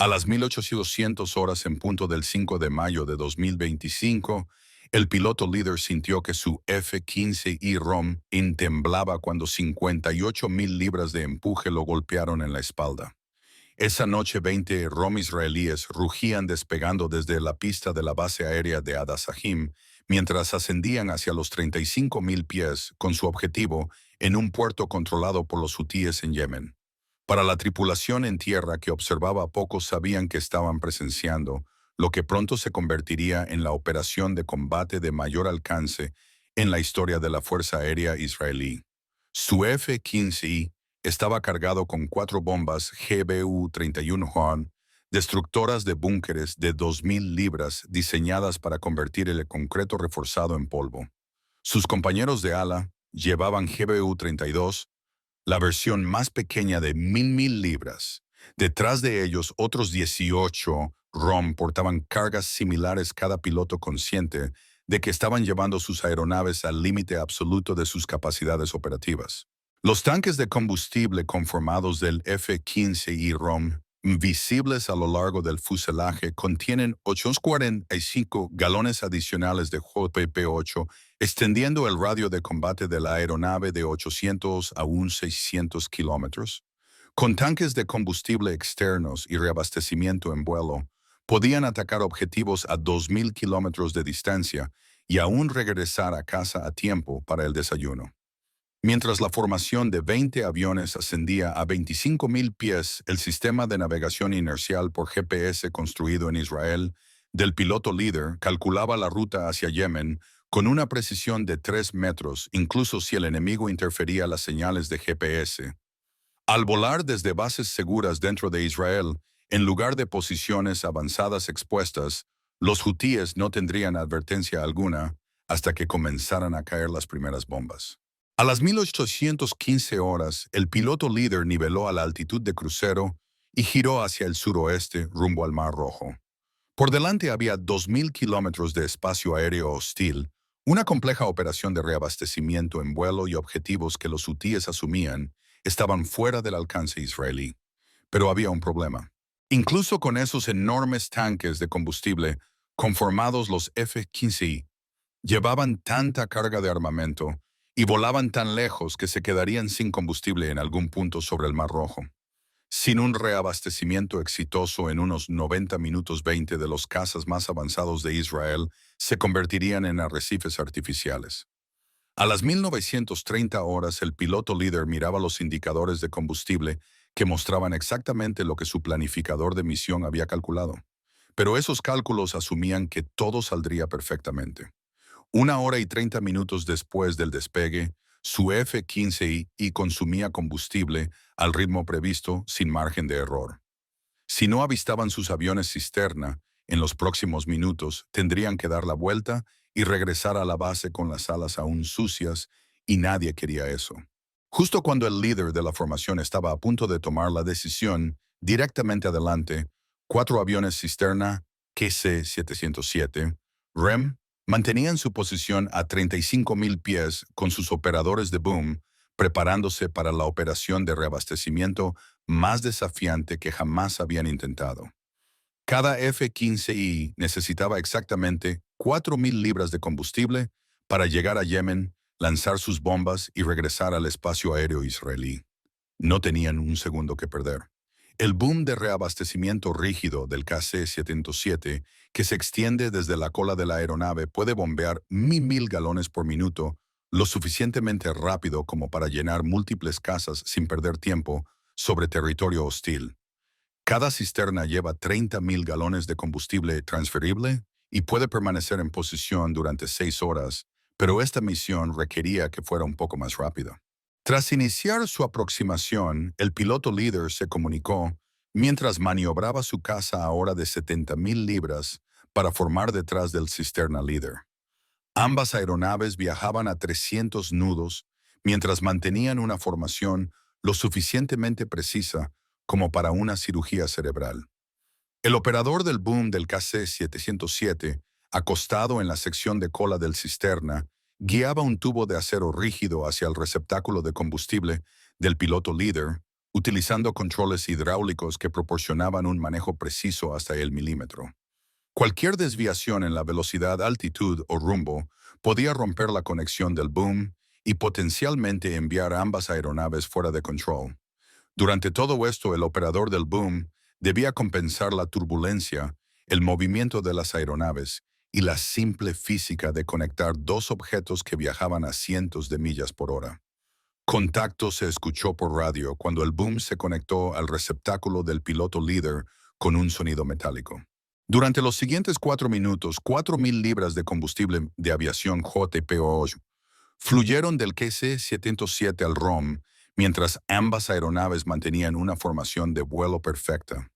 A las 1800 horas en punto del 5 de mayo de 2025, el piloto líder sintió que su F-15I ROM temblaba cuando 58,000 libras de empuje lo golpearon en la espalda. Esa noche 20 ROM israelíes rugían despegando desde la pista de la base aérea de Adasahim mientras ascendían hacia los 35,000 pies con su objetivo en un puerto controlado por los hutíes en Yemen. Para la tripulación en tierra que observaba, pocos sabían que estaban presenciando lo que pronto se convertiría en la operación de combate de mayor alcance en la historia de la Fuerza Aérea Israelí. Su F-15I estaba cargado con 4 bombas GBU-31 Horn, destructoras de búnkeres de 2,000 libras diseñadas para convertir el concreto reforzado en polvo. Sus compañeros de ala llevaban GBU-32, la versión más pequeña de 1,000 libras. Detrás de ellos, otros 18 ROM portaban cargas similares, cada piloto consciente de que estaban llevando sus aeronaves al límite absoluto de sus capacidades operativas. Los tanques de combustible conformados del F-15I ROM, visibles a lo largo del fuselaje, contienen 845 galones adicionales de JP-8, extendiendo el radio de combate de la aeronave de 800 a 600 kilómetros. Con tanques de combustible externos y reabastecimiento en vuelo, podían atacar objetivos a 2,000 kilómetros de distancia y aún regresar a casa a tiempo para el desayuno. Mientras la formación de 20 aviones ascendía a 25,000 pies, el sistema de navegación inercial por GPS construido en Israel del piloto líder calculaba la ruta hacia Yemen con una precisión de 3 metros, incluso si el enemigo interfería las señales de GPS. Al volar desde bases seguras dentro de Israel, en lugar de posiciones avanzadas expuestas, los hutíes no tendrían advertencia alguna hasta que comenzaran a caer las primeras bombas. A las 1815 horas, el piloto líder niveló a la altitud de crucero y giró hacia el suroeste rumbo al Mar Rojo. Por delante había 2,000 kilómetros de espacio aéreo hostil, una compleja operación de reabastecimiento en vuelo y objetivos que los hutíes asumían estaban fuera del alcance israelí. Pero había un problema. Incluso con esos enormes tanques de combustible conformados, los F-15I llevaban tanta carga de armamento y volaban tan lejos que se quedarían sin combustible en algún punto sobre el Mar Rojo. Sin un reabastecimiento exitoso en unos 90 minutos, 20 de los cazas más avanzados de Israel se convertirían en arrecifes artificiales. A las 1930 horas, el piloto líder miraba los indicadores de combustible que mostraban exactamente lo que su planificador de misión había calculado. Pero esos cálculos asumían que todo saldría perfectamente. 1 hora y 30 minutos después del despegue, su F-15I consumía combustible al ritmo previsto sin margen de error. Si no avistaban sus aviones cisterna, en los próximos minutos tendrían que dar la vuelta y regresar a la base con las alas aún sucias, y nadie quería eso. Justo cuando el líder de la formación estaba a punto de tomar la decisión, directamente adelante, 4 aviones cisterna KC-707, REM, mantenían su posición a 35,000 pies con sus operadores de boom, preparándose para la operación de reabastecimiento más desafiante que jamás habían intentado. Cada F-15I necesitaba exactamente 4,000 libras de combustible para llegar a Yemen, lanzar sus bombas y regresar al espacio aéreo israelí. No tenían un segundo que perder. El boom de reabastecimiento rígido del KC-707, que se extiende desde la cola de la aeronave, puede bombear 1,000 galones por minuto, lo suficientemente rápido como para llenar múltiples casas sin perder tiempo sobre territorio hostil. Cada cisterna lleva 30,000 galones de combustible transferible y puede permanecer en posición durante 6 horas, pero esta misión requería que fuera un poco más rápida. Tras iniciar su aproximación, el piloto líder se comunicó mientras maniobraba su caza ahora de 70,000 libras para formar detrás del cisterna líder. Ambas aeronaves viajaban a 300 nudos mientras mantenían una formación lo suficientemente precisa como para una cirugía cerebral. El operador del boom del KC-707, acostado en la sección de cola del cisterna, guiaba un tubo de acero rígido hacia el receptáculo de combustible del piloto líder, utilizando controles hidráulicos que proporcionaban un manejo preciso hasta el milímetro. Cualquier desviación en la velocidad, altitud o rumbo podía romper la conexión del boom y potencialmente enviar ambas aeronaves fuera de control. Durante todo esto, el operador del boom debía compensar la turbulencia, el movimiento de las aeronaves y la simple física de conectar dos objetos que viajaban a cientos de millas por hora. Contacto se escuchó por radio cuando el boom se conectó al receptáculo del piloto líder con un sonido metálico. Durante los siguientes 4 minutos, 4.000 libras de combustible de aviación JPO fluyeron del KC-707 al ROM, mientras ambas aeronaves mantenían una formación de vuelo perfecta.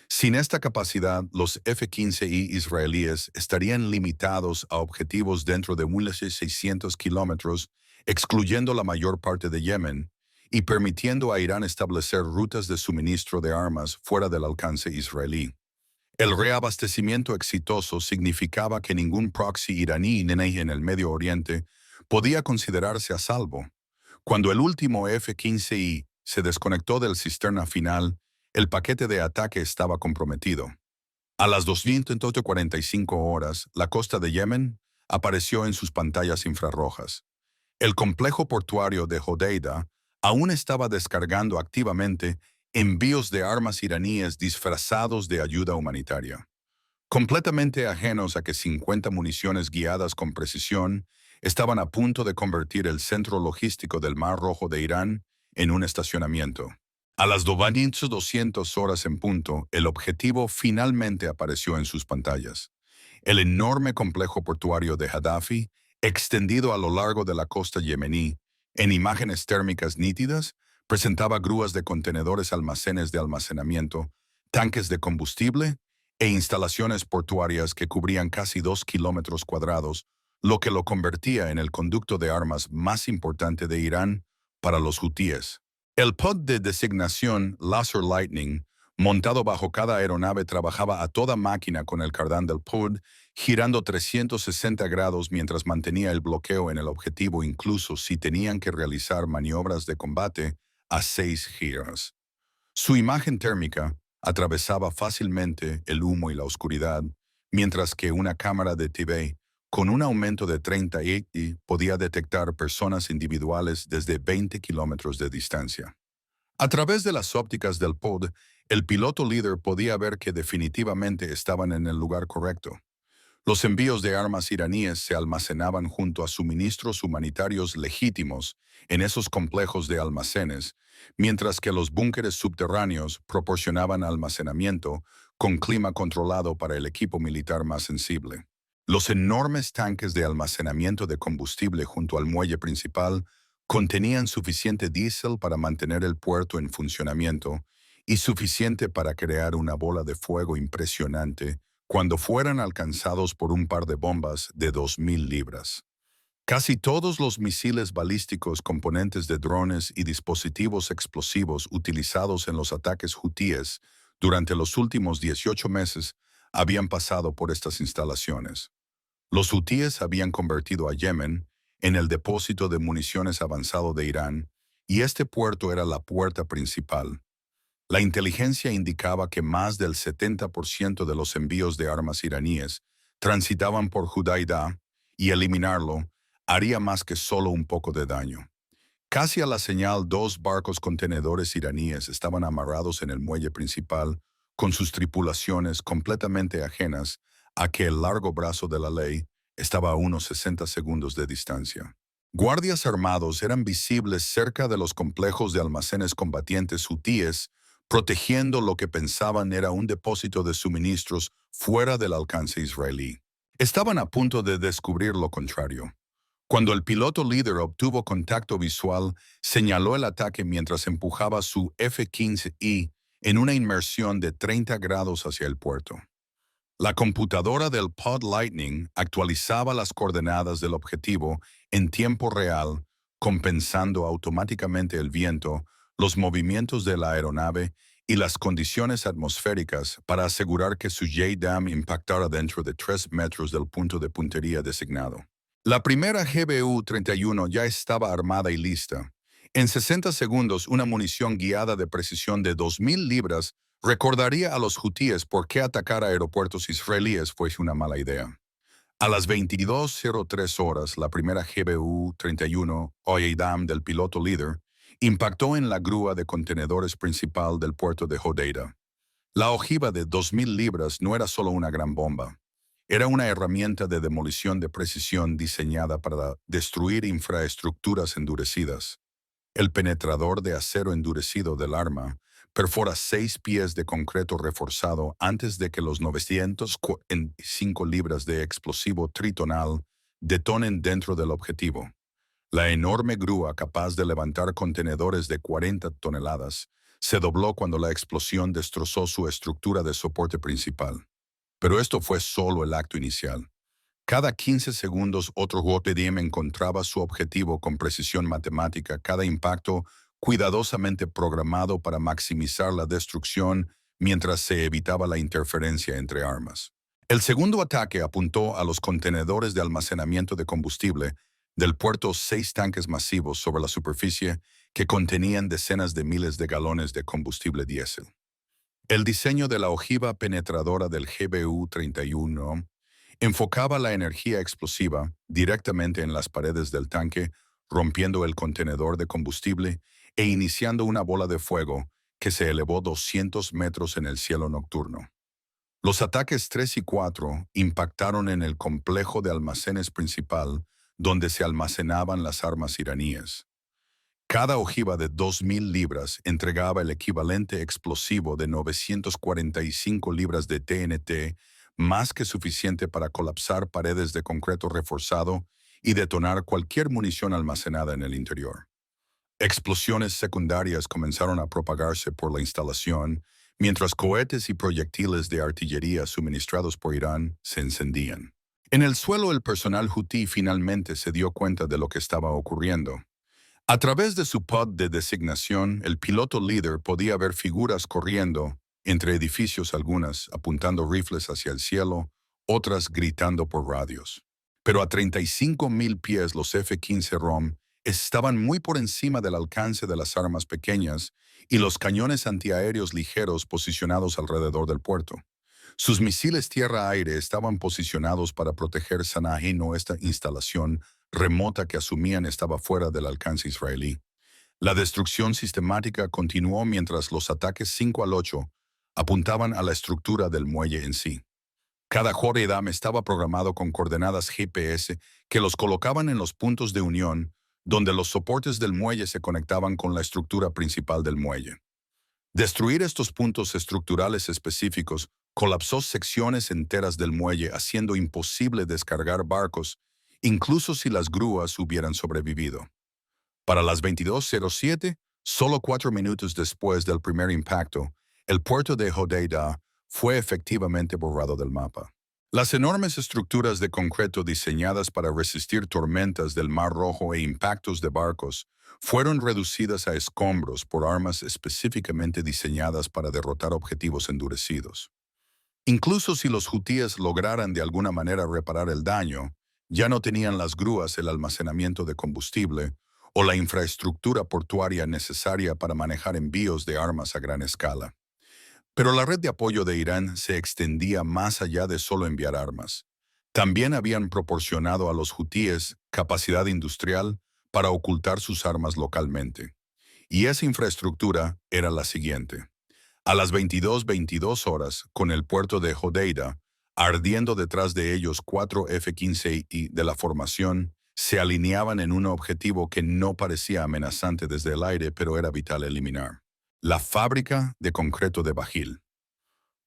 Sin esta capacidad, los F-15I israelíes estarían limitados a objetivos dentro de 1.600 kilómetros, excluyendo la mayor parte de Yemen, y permitiendo a Irán establecer rutas de suministro de armas fuera del alcance israelí. El reabastecimiento exitoso significaba que ningún proxy iraní en el Medio Oriente podía considerarse a salvo. Cuando el último F-15I se desconectó del cisterna final, el paquete de ataque estaba comprometido. A las 245 horas, la costa de Yemen apareció en sus pantallas infrarrojas. El complejo portuario de Hodeida aún estaba descargando activamente envíos de armas iraníes disfrazados de ayuda humanitaria. Completamente ajenos a que 50 municiones guiadas con precisión estaban a punto de convertir el centro logístico del Mar Rojo de Irán en un estacionamiento. A las 200 horas en punto, el objetivo finalmente apareció en sus pantallas. El enorme complejo portuario de Gaddafi, extendido a lo largo de la costa yemení, en imágenes térmicas nítidas, presentaba grúas de contenedores, almacenes de almacenamiento, tanques de combustible e instalaciones portuarias que cubrían casi 2 kilómetros cuadrados, lo que lo convertía en el conducto de armas más importante de Irán para los hutíes. El pod de designación Laser Lightning, montado bajo cada aeronave, trabajaba a toda máquina con el cardán del pod, girando 360 grados mientras mantenía el bloqueo en el objetivo, incluso si tenían que realizar maniobras de combate a 6 giros. Su imagen térmica atravesaba fácilmente el humo y la oscuridad, mientras que una cámara de TV, con un aumento de 30 podía detectar personas individuales desde 20 kilómetros de distancia. A través de las ópticas del pod, el piloto líder podía ver que definitivamente estaban en el lugar correcto. Los envíos de armas iraníes se almacenaban junto a suministros humanitarios legítimos en esos complejos de almacenes, mientras que los búnkeres subterráneos proporcionaban almacenamiento con clima controlado para el equipo militar más sensible. Los enormes tanques de almacenamiento de combustible junto al muelle principal contenían suficiente diésel para mantener el puerto en funcionamiento y suficiente para crear una bola de fuego impresionante cuando fueran alcanzados por un par de bombas de 2.000 libras. Casi todos los misiles balísticos, componentes de drones y dispositivos explosivos utilizados en los ataques hutíes durante los últimos 18 meses habían pasado por estas instalaciones. Los hutíes habían convertido a Yemen en el depósito de municiones avanzado de Irán, y este puerto era la puerta principal. La inteligencia indicaba que más del 70% de los envíos de armas iraníes transitaban por Hodeida, y eliminarlo haría más que solo un poco de daño. Casi a la señal, 2 barcos contenedores iraníes estaban amarrados en el muelle principal, con sus tripulaciones completamente ajenas a que el largo brazo de la ley estaba a unos 60 segundos de distancia. Guardias armados eran visibles cerca de los complejos de almacenes combatientes hutíes, protegiendo lo que pensaban era un depósito de suministros fuera del alcance israelí. Estaban a punto de descubrir lo contrario. Cuando el piloto líder obtuvo contacto visual, señaló el ataque mientras empujaba su F-15I en una inmersión de 30 grados hacia el puerto. La computadora del Pod Lightning actualizaba las coordenadas del objetivo en tiempo real, compensando automáticamente el viento, los movimientos de la aeronave y las condiciones atmosféricas para asegurar que su JDAM impactara dentro de 3 metros del punto de puntería designado. La primera GBU-31 ya estaba armada y lista. En 60 segundos, una munición guiada de precisión de 2.000 libras recordaría a los hutíes por qué atacar a aeropuertos israelíes fue una mala idea. A las 22:03 horas, la primera GBU-31 Oyedam del piloto líder impactó en la grúa de contenedores principal del puerto de Hodeida. La ojiva de 2.000 libras no era solo una gran bomba. Era una herramienta de demolición de precisión diseñada para destruir infraestructuras endurecidas. El penetrador de acero endurecido del arma perfora 6 pies de concreto reforzado antes de que los 945 libras de explosivo tritonal detonen dentro del objetivo. La enorme grúa capaz de levantar contenedores de 40 toneladas se dobló cuando la explosión destrozó su estructura de soporte principal. Pero esto fue solo el acto inicial. Cada 15 segundos otro JPDM encontraba su objetivo con precisión matemática, cada impacto cuidadosamente programado para maximizar la destrucción mientras se evitaba la interferencia entre armas. El segundo ataque apuntó a los contenedores de almacenamiento de combustible del puerto, 6 tanques masivos sobre la superficie que contenían decenas de miles de galones de combustible diésel. El diseño de la ojiva penetradora del GBU-31 enfocaba la energía explosiva directamente en las paredes del tanque, rompiendo el contenedor de combustible e iniciando una bola de fuego que se elevó 200 metros en el cielo nocturno. Los ataques 3 y 4 impactaron en el complejo de almacenes principal donde se almacenaban las armas iraníes. Cada ojiva de 2.000 libras entregaba el equivalente explosivo de 945 libras de TNT, más que suficiente para colapsar paredes de concreto reforzado y detonar cualquier munición almacenada en el interior. Explosiones secundarias comenzaron a propagarse por la instalación, mientras cohetes y proyectiles de artillería suministrados por Irán se encendían. En el suelo, el personal hutí finalmente se dio cuenta de lo que estaba ocurriendo. A través de su pod de designación, el piloto líder podía ver figuras corriendo entre edificios, algunas apuntando rifles hacia el cielo, otras gritando por radios. Pero a 35.000 pies los F-15 ROM estaban muy por encima del alcance de las armas pequeñas y los cañones antiaéreos ligeros posicionados alrededor del puerto. Sus misiles tierra-aire estaban posicionados para proteger Sana'a, o esta instalación remota que asumían estaba fuera del alcance israelí. La destrucción sistemática continuó mientras los ataques 5 al 8 apuntaban a la estructura del muelle en sí. Cada JDAM estaba programado con coordenadas GPS que los colocaban en los puntos de unión, donde los soportes del muelle se conectaban con la estructura principal del muelle. Destruir estos puntos estructurales específicos colapsó secciones enteras del muelle, haciendo imposible descargar barcos, incluso si las grúas hubieran sobrevivido. Para las 22:07, solo 4 minutos después del primer impacto, el puerto de Hodeida fue efectivamente borrado del mapa. Las enormes estructuras de concreto diseñadas para resistir tormentas del Mar Rojo e impactos de barcos fueron reducidas a escombros por armas específicamente diseñadas para derrotar objetivos endurecidos. Incluso si los hutíes lograran de alguna manera reparar el daño, ya no tenían las grúas, el almacenamiento de combustible o la infraestructura portuaria necesaria para manejar envíos de armas a gran escala. Pero la red de apoyo de Irán se extendía más allá de solo enviar armas. También habían proporcionado a los hutíes capacidad industrial para ocultar sus armas localmente. Y esa infraestructura era la siguiente. A las 22:22 horas, con el puerto de Hodeida, ardiendo detrás de ellos 4 F-15I de la formación, se alineaban en un objetivo que no parecía amenazante desde el aire, pero era vital eliminar: la fábrica de concreto de Bajil.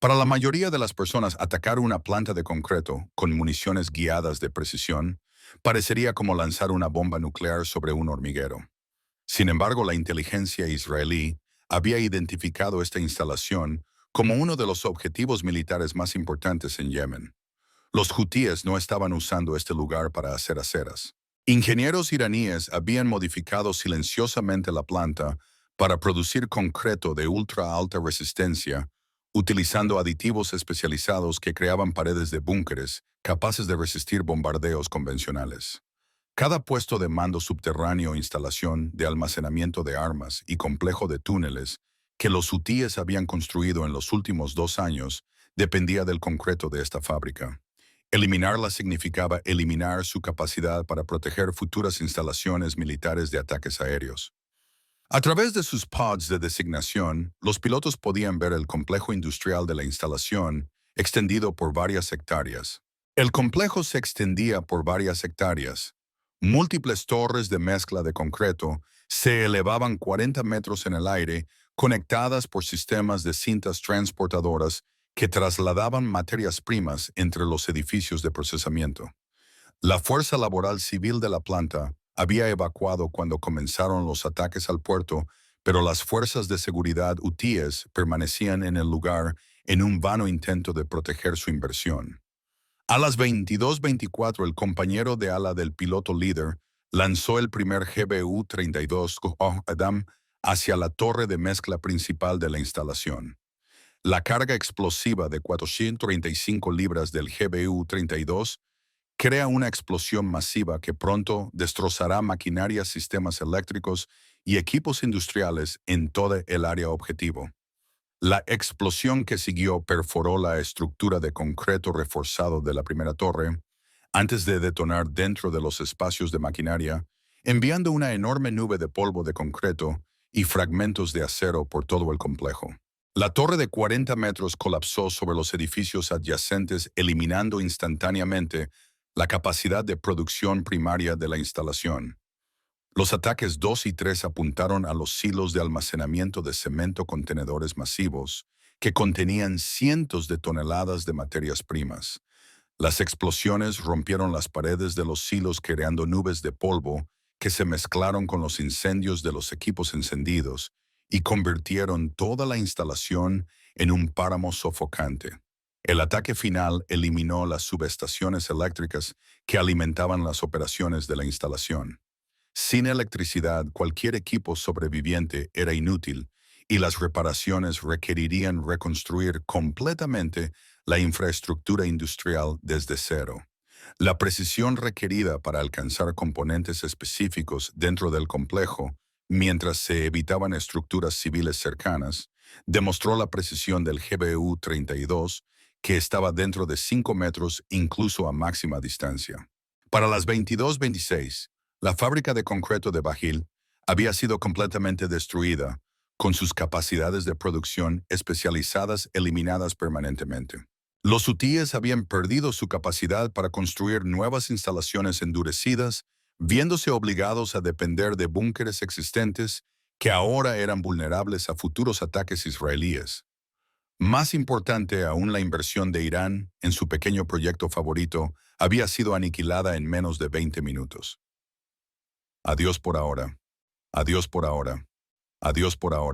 Para la mayoría de las personas, atacar una planta de concreto con municiones guiadas de precisión parecería como lanzar una bomba nuclear sobre un hormiguero. Sin embargo, la inteligencia israelí había identificado esta instalación como uno de los objetivos militares más importantes en Yemen. Los hutíes no estaban usando este lugar para hacer aceras. Ingenieros iraníes habían modificado silenciosamente la planta para producir concreto de ultra alta resistencia, utilizando aditivos especializados que creaban paredes de búnkeres capaces de resistir bombardeos convencionales. Cada puesto de mando subterráneo, instalación de almacenamiento de armas y complejo de túneles que los hutíes habían construido en los últimos 2 años dependía del concreto de esta fábrica. Eliminarla significaba eliminar su capacidad para proteger futuras instalaciones militares de ataques aéreos. A través de sus pods de designación, los pilotos podían ver el complejo industrial de la instalación extendido por varias hectáreas. El complejo se extendía por varias hectáreas. Múltiples torres de mezcla de concreto se elevaban 40 metros en el aire, conectadas por sistemas de cintas transportadoras que trasladaban materias primas entre los edificios de procesamiento. La fuerza laboral civil de la planta había evacuado cuando comenzaron los ataques al puerto, pero las fuerzas de seguridad hutíes permanecían en el lugar en un vano intento de proteger su inversión. A las 22:24, el compañero de ala del piloto líder lanzó el primer GBU-32 Adam hacia la torre de mezcla principal de la instalación. La carga explosiva de 435 libras del GBU-32 crea una explosión masiva que pronto destrozará maquinaria, sistemas eléctricos y equipos industriales en toda el área objetivo. La explosión que siguió perforó la estructura de concreto reforzado de la primera torre antes de detonar dentro de los espacios de maquinaria, enviando una enorme nube de polvo de concreto y fragmentos de acero por todo el complejo. La torre de 40 metros colapsó sobre los edificios adyacentes, eliminando instantáneamente la capacidad de producción primaria de la instalación. Los ataques 2 y 3 apuntaron a los silos de almacenamiento de cemento, contenedores masivos que contenían cientos de toneladas de materias primas. Las explosiones rompieron las paredes de los silos, creando nubes de polvo que se mezclaron con los incendios de los equipos encendidos y convirtieron toda la instalación en un páramo sofocante. El ataque final eliminó las subestaciones eléctricas que alimentaban las operaciones de la instalación. Sin electricidad, cualquier equipo sobreviviente era inútil y las reparaciones requerirían reconstruir completamente la infraestructura industrial desde cero. La precisión requerida para alcanzar componentes específicos dentro del complejo, mientras se evitaban estructuras civiles cercanas, demostró la precisión del GBU-32, que estaba dentro de 5 metros incluso a máxima distancia. Para las 22:26, la fábrica de concreto de Bajil había sido completamente destruida, con sus capacidades de producción especializadas eliminadas permanentemente. Los hutíes habían perdido su capacidad para construir nuevas instalaciones endurecidas, viéndose obligados a depender de búnkeres existentes que ahora eran vulnerables a futuros ataques israelíes. Más importante aún, la inversión de Irán en su pequeño proyecto favorito había sido aniquilada en menos de 20 minutos. Adiós por ahora. Adiós por ahora. Adiós por ahora.